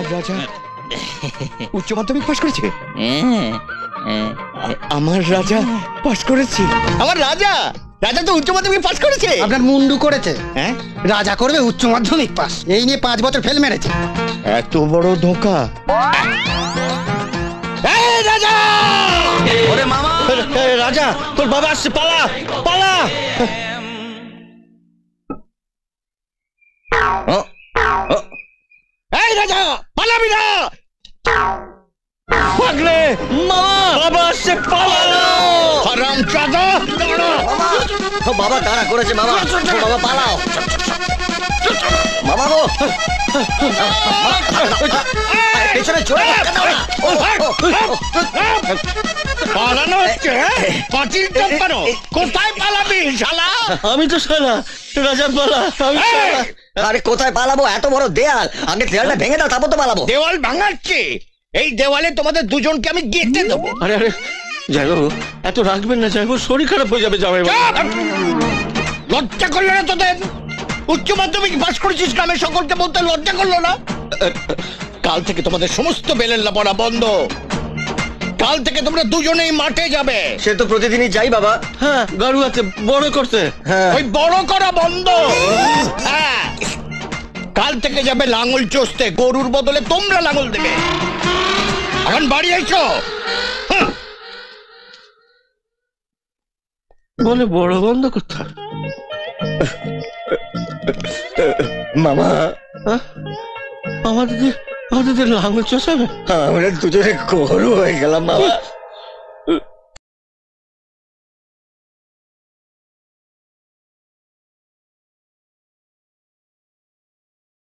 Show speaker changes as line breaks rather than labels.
আমার রাজা উচ্চ মাধ্যমিক পাশ করেছে। আমার রাজা পাশ করেছে। আমার রাজা রাজা তো উচ্চ মাধ্যমিক পাশ করেছে।
আপনার মুন্ডু করেছে।
হ্যাঁ,
রাজা করবে উচ্চ মাধ্যমিক পাস, এই নিয়ে 5 বছর ফেল মেরেছে।
এত বড় ধোকা। এই রাজা!
ওরে মামা!
রাজা, তোর বাবা আসছে, পালা পালা। এই রাজা, পালাবি না। পাগলে মামা, বাবা আসছে, পালা। হারামজাদা, দাঁড়া।
বাবা তাড়া করেছে মামা, বাবা পালাও মামা গো। পেছনে চলে
পালানো হচ্ছে। পাঁচিল টপকানো, কোথায় পালাবি শালা?
আমি তো শালা রাজা পালা। আরে কোথায় পালাবো? এত বড় দেয়াল, আগে দেয়ালটা ভেঙে দাও তারপর তো পালাবো।
দেওয়াল ভাঙাচ্ছে, এই দেওয়ালে তোমাদের দুজনকে আমি গেঁথে দেবো।
আরে আরে জয়বাবু, এত রাখবেন না জয়বাবু, শরীর খারাপ হয়ে যাবে জামাই বাবু।
লজ্জা করলো না তোদের? উচ্চ মাধ্যমিক পাস করেছিস গ্রামের সকলকে বলতে লজ্জা করলো না? কাল থেকে তোমাদের সমস্ত বেলেল্লা পড়া বন্ধ। কাল থেকে তোমরা দুজনেই মাঠে যাবে।
সে তো প্রতিদিনই যাই বাবা।
হ্যাঁ, গাড়ু আছে বড় করতে।
হ্যাঁ,
ওই বড় করা বন্ধ। হ্যাঁ, কাল থেকে যাবে লাঙল চষতে, গরুর বদলে তোমরা লাঙল দেবে। এখন বাড়ি এসো।
বলে বড় বন্ধ করতে।
মামা
আমাদের লাঙল চষাবে।
আমরা দুজনে গরু হয়ে গেলাম বাবা।